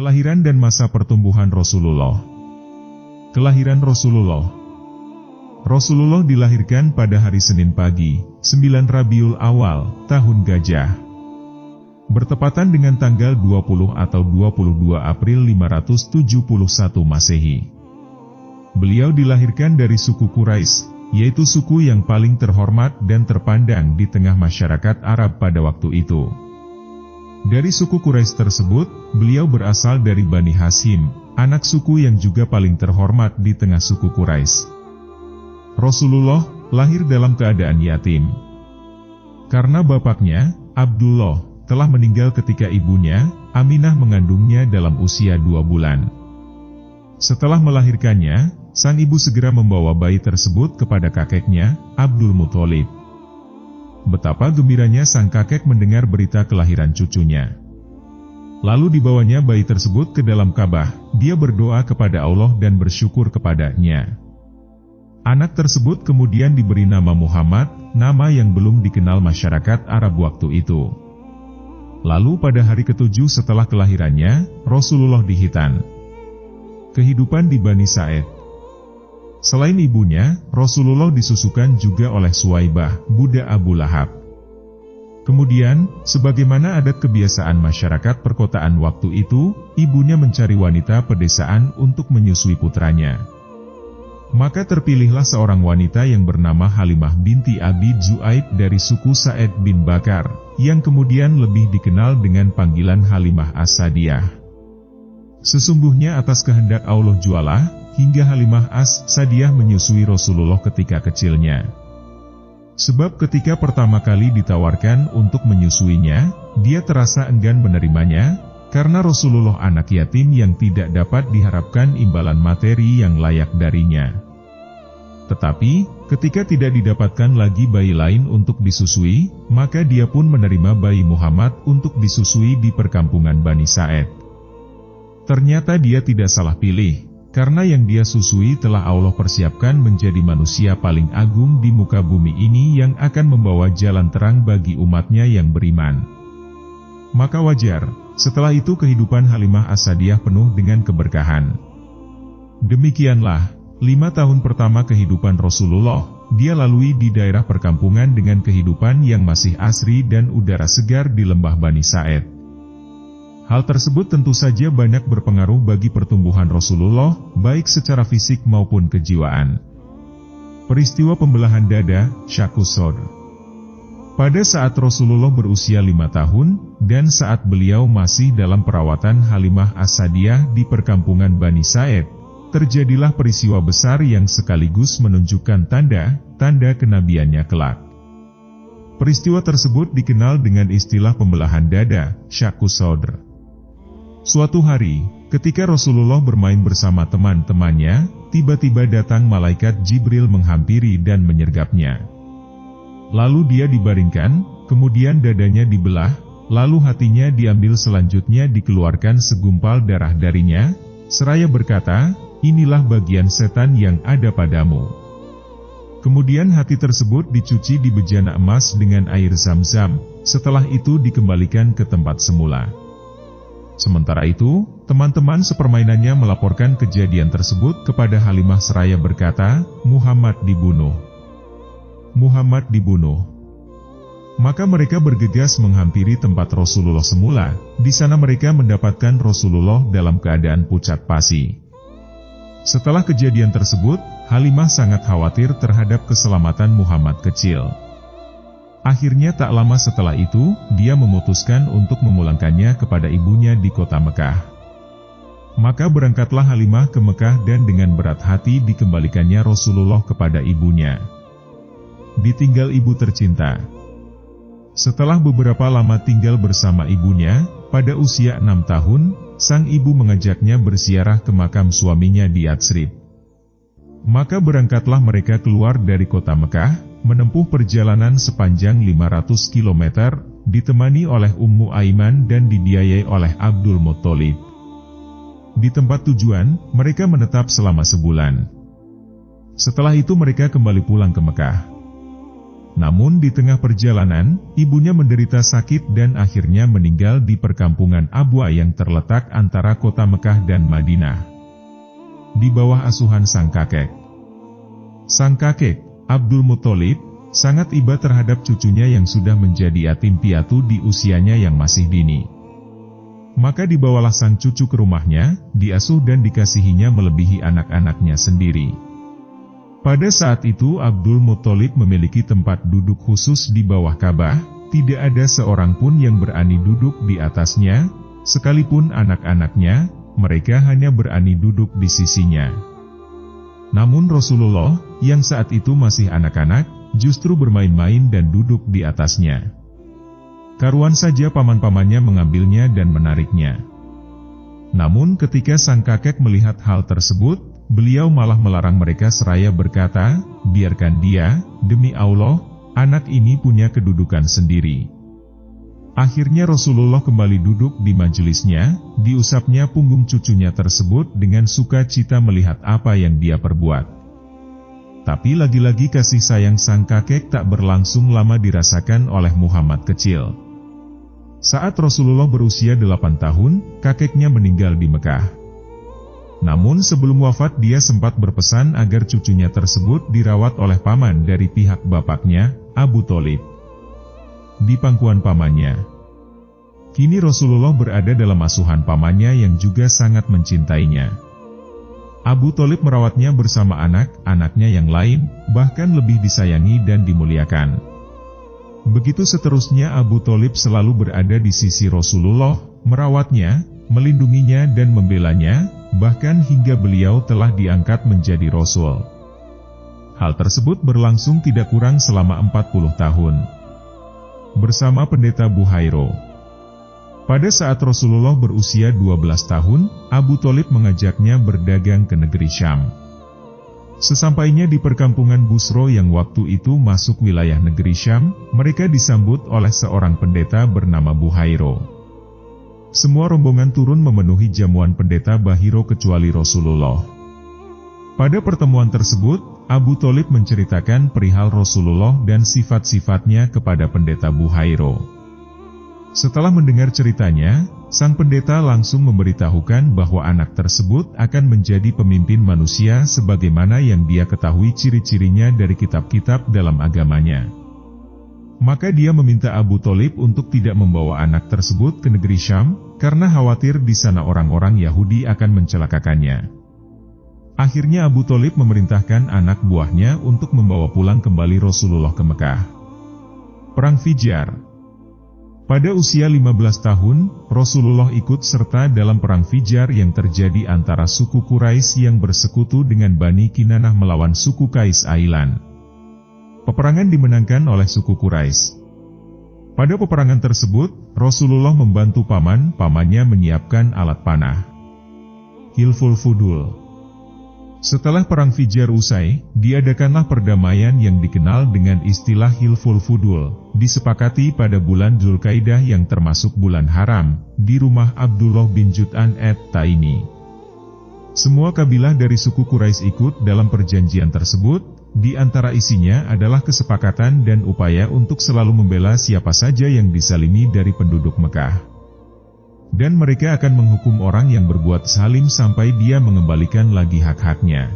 Kelahiran dan masa pertumbuhan Rasulullah. Kelahiran Rasulullah. Rasulullah dilahirkan pada hari Senin pagi, 9 Rabiul Awal, tahun Gajah. Bertepatan dengan tanggal 20 atau 22 April 571 Masehi. Beliau dilahirkan dari suku Quraisy, yaitu suku yang paling terhormat dan terpandang di tengah masyarakat Arab pada waktu itu. Dari suku Quraisy tersebut, beliau berasal dari Bani Hashim, anak suku yang juga paling terhormat di tengah suku Quraisy. Rasulullah lahir dalam keadaan yatim. Karena bapaknya, Abdullah, telah meninggal ketika ibunya, Aminah mengandungnya dalam usia 2 bulan. Setelah melahirkannya, sang ibu segera membawa bayi tersebut kepada kakeknya, Abdul Muthalib. Betapa gembiranya sang kakek mendengar berita kelahiran cucunya. Lalu dibawanya bayi tersebut ke dalam Ka'bah, dia berdoa kepada Allah dan bersyukur kepadanya. Anak tersebut kemudian diberi nama Muhammad, nama yang belum dikenal masyarakat Arab waktu itu. Lalu pada hari ke-7 setelah kelahirannya, Rasulullah dihitan. Kehidupan di Bani Sa'id. Selain ibunya, Rasulullah disusukan juga oleh Suwaibah, budak Abu Lahab. Kemudian, sebagaimana adat kebiasaan masyarakat perkotaan waktu itu, ibunya mencari wanita pedesaan untuk menyusui putranya. Maka terpilihlah seorang wanita yang bernama Halimah binti Abi Zu'aib dari suku Sa'id bin Bakar, yang kemudian lebih dikenal dengan panggilan Halimah As-Sadiyah. Sesungguhnya atas kehendak Allah Jualla, hingga Halimah As-Sadiyah menyusui Rasulullah ketika kecilnya. Sebab ketika pertama kali ditawarkan untuk menyusuinya, dia terasa enggan menerimanya, karena Rasulullah anak yatim yang tidak dapat diharapkan imbalan materi yang layak darinya. Tetapi, ketika tidak didapatkan lagi bayi lain untuk disusui, maka dia pun menerima bayi Muhammad untuk disusui di perkampungan Bani Sa'id. Ternyata dia tidak salah pilih, karena yang dia susui telah Allah persiapkan menjadi manusia paling agung di muka bumi ini yang akan membawa jalan terang bagi umatnya yang beriman. Maka wajar, setelah itu kehidupan Halimah As-Sadiyah penuh dengan keberkahan. Demikianlah, 5 tahun pertama kehidupan Rasulullah, dia lalui di daerah perkampungan dengan kehidupan yang masih asri dan udara segar di lembah Bani Sa'id. Hal tersebut tentu saja banyak berpengaruh bagi pertumbuhan Rasulullah, baik secara fisik maupun kejiwaan. Peristiwa pembelahan dada, Syaqqus Sadr. Pada saat Rasulullah berusia 5 tahun, dan saat beliau masih dalam perawatan Halimah As-Sadiyah di perkampungan Bani Sa'id, terjadilah peristiwa besar yang sekaligus menunjukkan tanda kenabiannya kelak. Peristiwa tersebut dikenal dengan istilah pembelahan dada, Syaqqus Sadr. Suatu hari, ketika Rasulullah bermain bersama teman-temannya, tiba-tiba datang malaikat Jibril menghampiri dan menyergapnya. Lalu dia dibaringkan, kemudian dadanya dibelah, lalu hatinya diambil, selanjutnya dikeluarkan segumpal darah darinya, seraya berkata, "Inilah bagian setan yang ada padamu." Kemudian hati tersebut dicuci di bejana emas dengan air Zam-Zam, setelah itu dikembalikan ke tempat semula. Sementara itu, teman-teman sepermainannya melaporkan kejadian tersebut kepada Halimah seraya berkata, "Muhammad dibunuh. Muhammad dibunuh." Maka mereka bergegas menghampiri tempat Rasulullah semula. Di sana mereka mendapatkan Rasulullah dalam keadaan pucat pasi. Setelah kejadian tersebut, Halimah sangat khawatir terhadap keselamatan Muhammad kecil. Akhirnya tak lama setelah itu, dia memutuskan untuk memulangkannya kepada ibunya di kota Mekah. Maka berangkatlah Halimah ke Mekah dan dengan berat hati dikembalikannya Rasulullah kepada ibunya. Ditinggal ibu tercinta. Setelah beberapa lama tinggal bersama ibunya, pada usia 6 tahun, sang ibu mengajaknya berziarah ke makam suaminya di Yatsrib. Maka berangkatlah mereka keluar dari kota Mekah, menempuh perjalanan sepanjang 500 km, ditemani oleh Ummu Aiman dan dibiayai oleh Abdul Muthalib. Di tempat tujuan, mereka menetap selama sebulan. Setelah itu mereka kembali pulang ke Mekah. Namun di tengah perjalanan, ibunya menderita sakit dan akhirnya meninggal di perkampungan Abwa yang terletak antara kota Mekah dan Madinah. Di bawah asuhan sang kakek. Sang kakek, Abdul Muthalib, sangat iba terhadap cucunya yang sudah menjadi yatim piatu di usianya yang masih dini. Maka dibawalah sang cucu ke rumahnya, diasuh dan dikasihinya melebihi anak-anaknya sendiri. Pada saat itu Abdul Muthalib memiliki tempat duduk khusus di bawah Ka'bah, tidak ada seorang pun yang berani duduk di atasnya, sekalipun anak-anaknya, mereka hanya berani duduk di sisinya. Namun Rasulullah, yang saat itu masih anak-anak, justru bermain-main dan duduk di atasnya. Karuan saja paman-pamannya mengambilnya dan menariknya. Namun ketika sang kakek melihat hal tersebut, beliau malah melarang mereka seraya berkata, biarkan dia, demi Allah, anak ini punya kedudukan sendiri. Akhirnya Rasulullah kembali duduk di majelisnya, diusapnya punggung cucunya tersebut dengan sukacita melihat apa yang dia perbuat. Tapi lagi-lagi kasih sayang sang kakek tak berlangsung lama dirasakan oleh Muhammad kecil. Saat Rasulullah berusia 8 tahun, kakeknya meninggal di Mekah. Namun sebelum wafat dia sempat berpesan agar cucunya tersebut dirawat oleh paman dari pihak bapaknya, Abu Thalib. Di pangkuan pamannya. Kini Rasulullah berada dalam asuhan pamannya yang juga sangat mencintainya. Abu Thalib merawatnya bersama anak-anaknya yang lain, bahkan lebih disayangi dan dimuliakan. Begitu seterusnya Abu Thalib selalu berada di sisi Rasulullah, merawatnya, melindunginya dan membelanya, bahkan hingga beliau telah diangkat menjadi Rasul. Hal tersebut berlangsung tidak kurang selama 40 tahun. Bersama pendeta Buhairo. Pada saat Rasulullah berusia 12 tahun, Abu Thalib mengajaknya berdagang ke negeri Syam. Sesampainya di perkampungan Busro yang waktu itu masuk wilayah negeri Syam, mereka disambut oleh seorang pendeta bernama Buhairo. Semua rombongan turun memenuhi jamuan pendeta Bahiro kecuali Rasulullah. Pada pertemuan tersebut, Abu Thalib menceritakan perihal Rasulullah dan sifat-sifatnya kepada pendeta Buhairo. Setelah mendengar ceritanya, sang pendeta langsung memberitahukan bahwa anak tersebut akan menjadi pemimpin manusia sebagaimana yang dia ketahui ciri-cirinya dari kitab-kitab dalam agamanya. Maka dia meminta Abu Thalib untuk tidak membawa anak tersebut ke negeri Syam, karena khawatir di sana orang-orang Yahudi akan mencelakakannya. Akhirnya Abu Thalib memerintahkan anak buahnya untuk membawa pulang kembali Rasulullah ke Mekah. Perang Fijar. Pada usia 15 tahun, Rasulullah ikut serta dalam perang Fijar yang terjadi antara suku Quraisy yang bersekutu dengan Bani Kinanah melawan suku Qais Ailan. Peperangan dimenangkan oleh suku Quraisy. Pada peperangan tersebut, Rasulullah membantu pamannya menyiapkan alat panah. Hilful Fudul. Setelah perang Fijar usai, diadakanlah perdamaian yang dikenal dengan istilah Hilful Fudul, disepakati pada bulan Dzulqaidah yang termasuk bulan haram, di rumah Abdullah bin Jud'an at-Taimi. Semua kabilah dari suku Quraisy ikut dalam perjanjian tersebut. Di antara isinya adalah kesepakatan dan upaya untuk selalu membela siapa saja yang disalimi dari penduduk Mekah. Dan mereka akan menghukum orang yang berbuat zalim sampai dia mengembalikan lagi hak-haknya.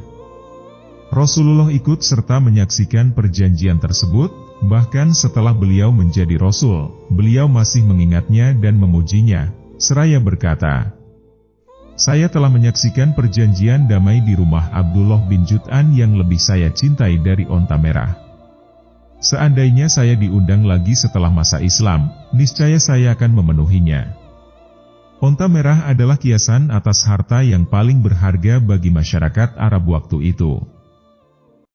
Rasulullah ikut serta menyaksikan perjanjian tersebut, bahkan setelah beliau menjadi Rasul, beliau masih mengingatnya dan memujinya, seraya berkata, "Saya telah menyaksikan perjanjian damai di rumah Abdullah bin Jud'an yang lebih saya cintai dari onta merah. Seandainya saya diundang lagi setelah masa Islam, niscaya saya akan memenuhinya." Onta merah adalah kiasan atas harta yang paling berharga bagi masyarakat Arab waktu itu.